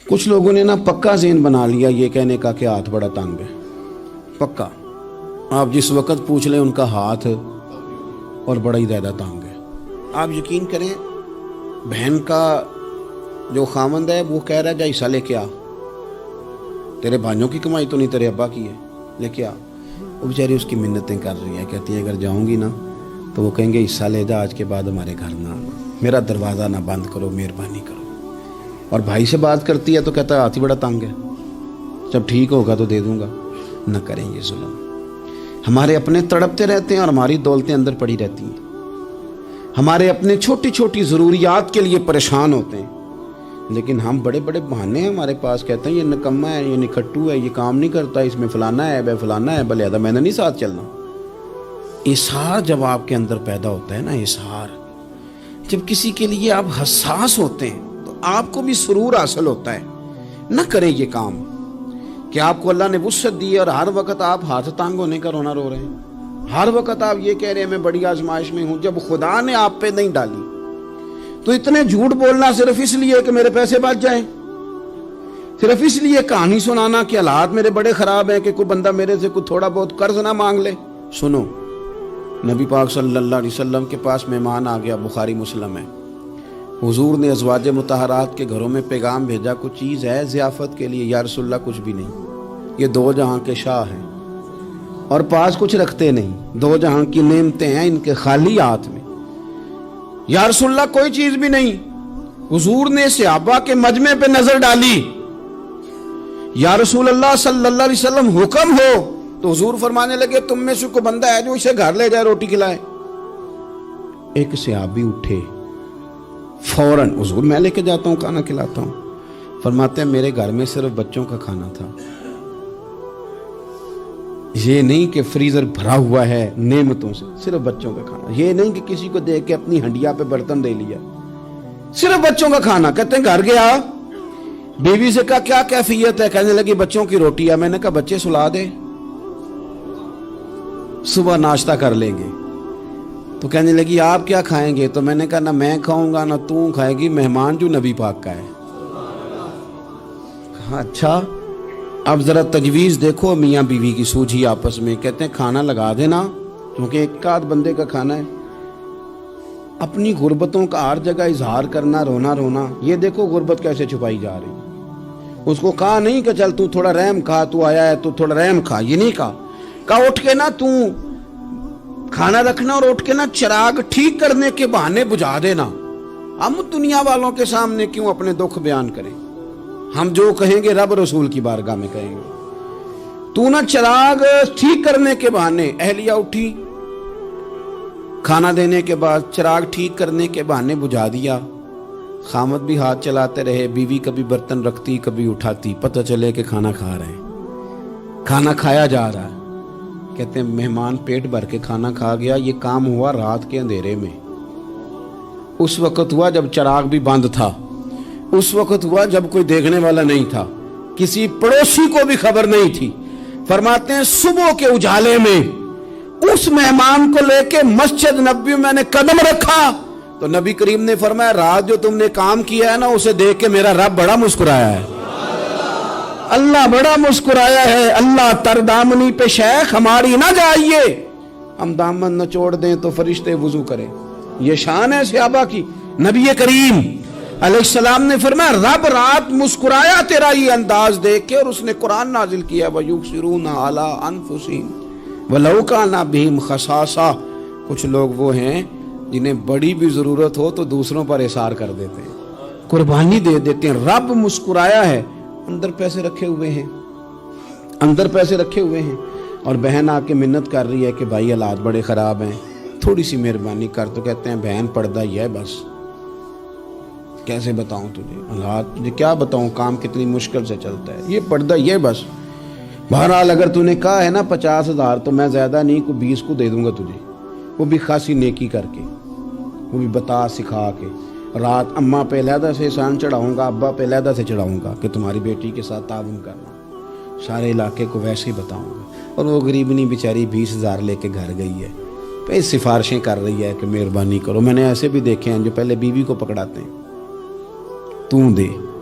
کچھ لوگوں نے نا پکا ذہن بنا لیا یہ کہنے کا کہ ہاتھ بڑا تنگ ہے. پکا آپ جس وقت پوچھ لیں ان کا ہاتھ اور بڑا ہی زیادہ تنگ ہے. آپ یقین کریں بہن کا جو خامند ہے وہ کہہ رہا ہے جا حصہ لے کے آ, تیرے بھائیوں کی کمائی تو نہیں تیرے ابا کی ہے, لے کے آ. وہ بیچاری اس کی منتیں کر رہی ہے, کہتی ہے اگر جاؤں گی نا تو وہ کہیں گے حصہ لے جا, آج کے بعد ہمارے گھر نہ, میرا دروازہ نہ بند کرو, مہربانی کرو. اور بھائی سے بات کرتی ہے تو کہتا ہے ہاتھ ہی بڑا تنگ ہے, جب ٹھیک ہوگا تو دے دوں گا. نہ کریں یہ ظلم. ہمارے اپنے تڑپتے رہتے ہیں اور ہماری دولتیں اندر پڑی رہتی ہیں. ہمارے اپنے چھوٹی چھوٹی ضروریات کے لیے پریشان ہوتے ہیں, لیکن ہم بڑے بڑے بہانے ہیں ہمارے پاس. کہتے ہیں یہ نکما ہے, یہ نکھٹو ہے, یہ کام نہیں کرتا, اس میں فلانا ہے, بے فلانا ہے, بلیادہ میں نے نہیں ساتھ چلنا. اظہار جب آپ کے اندر پیدا ہوتا ہے نا, اظہار جب کسی کے لیے آپ حساس ہوتے ہیں تو آپ کو بھی سرور حاصل ہوتا ہے. نہ کریں یہ کام کہ آپ کو اللہ نے وسعت دی ہے اور ہر وقت آپ ہاتھ تانگ ہونے کا رونا رو رہے ہیں. ہر وقت آپ یہ کہہ رہے ہیں میں بڑی آزمائش میں ہوں, جب خدا نے آپ پہ نہیں ڈالی. تو اتنے جھوٹ بولنا صرف اس لیے کہ میرے پیسے بچ جائیں, صرف اس لیے کہانی سنانا کہ حالات میرے بڑے خراب ہیں کہ کوئی بندہ میرے سے کوئی تھوڑا بہت قرض نہ مانگ لے. سنو, نبی پاک صلی اللہ علیہ وسلم کے پاس مہمان آ گیا, بخاری مسلم ہے. حضور نے ازواج مطہرات کے گھروں میں پیغام بھیجا, کچھ چیز ہے ضیافت کے لیے؟ یا رسول اللہ کچھ بھی نہیں, یہ دو جہاں کے شاہ ہیں اور پاس کچھ رکھتے نہیں, دو جہاں کی نعمتیں ہیں ان کے خالی ہاتھ میں. یا رسول اللہ کوئی چیز بھی نہیں. حضور نے صحابہ کے مجمع پہ نظر ڈالی, یا رسول اللہ صلی اللہ علیہ وسلم حکم ہو. تو حضور فرمانے لگے تم میں سے کوئی بندہ ہے جو اسے گھر لے جائے روٹی کھلائے؟ ایک صحابی اٹھے فوراً, حضور میں لے کے جاتا ہوں کھانا کھلاتا ہوں. فرماتے ہیں میرے گھر میں صرف بچوں کا کھانا تھا, یہ نہیں کہ فریزر بھرا ہوا ہے نعمتوں سے, صرف بچوں کا کھانا. یہ نہیں کہ کسی کو دیکھ کے اپنی ہنڈیا پہ برتن دے لیا, صرف بچوں کا کھانا. کہتے ہیں گھر گیا, بیوی سے کہا کیا کیفیت ہے؟ کہنے لگی بچوں کی روٹی ہے. میں نے کہا بچے سلا دے, صبح ناشتہ کر لیں گے. تو کہنے لگی آپ کیا کھائیں گے؟ تو میں نے کہا نہ میں کھاؤں گا نہ تو کھائے گی, مہمان جو نبی پاک کا ہے. کہا اچھا, اب ذرا تجویز دیکھو میاں بیوی کی سوجھی آپس میں. کہتے ہیں کھانا لگا دینا, کیونکہ ایک آدھ بندے کا کھانا ہے. اپنی غربتوں کا ہر جگہ اظہار کرنا, رونا رونا. یہ دیکھو غربت کیسے چھپائی جا رہی. اس کو کہا نہیں کہ چل تو تھوڑا رحم کھا, تو آیا ہے تو تھوڑا رحم کھا, یہ نہیں کہا. کہا اٹھ کے نا تو کھانا رکھنا اور اٹھ کے نا چراغ ٹھیک کرنے کے بہانے بجھا دینا. ہم دنیا والوں کے سامنے کیوں اپنے دکھ بیان کریں؟ ہم جو کہیں گے رب رسول کی بارگاہ میں کہیں گے. تو نہ چراغ ٹھیک کرنے کے بہانے. اہلیہ اٹھی, کھانا دینے کے بعد چراغ ٹھیک کرنے کے بہانے بجھا دیا. خامد بھی ہاتھ چلاتے رہے, بیوی کبھی برتن رکھتی کبھی اٹھاتی. پتہ چلے کہ کھانا کھا رہے ہیں, کھانا کھایا جا رہا ہے. کہتے ہیں مہمان پیٹ بھر کے کھانا کھا گیا. یہ کام ہوا رات کے اندھیرے میں, اس وقت ہوا جب چراغ بھی بند تھا, اس وقت ہوا جب کوئی دیکھنے والا نہیں تھا, کسی پڑوسی کو بھی خبر نہیں تھی. فرماتے ہیں صبح کے اجالے میں اس مہمان کو لے کے مسجد نبوی میں نے قدم رکھا تو نبی کریم نے فرمایا رات جو تم نے کام کیا ہے نا اسے دیکھ کے میرا رب بڑا مسکرایا ہے, اللہ بڑا مسکرایا ہے. اللہ تر دامنی پہ شیخ ہماری نہ جائیے, ہم دامن نچوڑ دیں تو فرشتے وضو کریں. یہ شان ہے صحابہ کی. نبی کریم علیہ السلام نے فرمایا رب رات مسکرایا تیرا یہ انداز دیکھ کے, اور اس نے قرآن نازل کیا وَيُؤْثِرُونَ عَلَىٰ أَنفُسِهِمْ وَلَوْ كَانَ بِهِمْ خَصَاصَةٌ. کچھ لوگ وہ ہیں جنہیں بڑی بھی ضرورت ہو تو دوسروں پر اثار کر دیتے ہیں, قربانی دے دیتے ہیں. رب مسکرایا ہے, اندر پیسے رکھے ہوئے ہیں, اندر پیسے رکھے ہوئے ہیں. اور بہن آ کے منت کر رہی ہے کہ بھائی حالات بڑے خراب ہیں, تھوڑی سی مہربانی کر. تو کہتے ہیں بہن پردہ ہی ہے بس, کیسے بتاؤں تجھے حالات, تجھے کیا بتاؤں کام کتنی مشکل سے چلتا ہے, یہ پردہ یہ بس. بہرحال اگر تو نے کہا ہے نا 50,000 تو میں زیادہ نہیں کو 20 کو دے دوں گا تجھے, وہ بھی خاصی نیکی کر کے, وہ بھی بتا سکھا کے. رات اماں پہ علیحدہ سے احسان چڑھاؤں گا, ابا پہ علیحدہ سے چڑھاؤں گا کہ تمہاری بیٹی کے ساتھ تعاون کرنا. سارے علاقے کو ویسے ہی بتاؤں گا. اور وہ غریبنی بیچاری 20,000 لے کے گھر گئی ہے, پہ سفارشیں کر رہی ہے کہ مہربانی کرو. میں نے ایسے بھی دیکھے ہیں جو پہلے بیوی کو پکڑاتے ہیں, تو دے.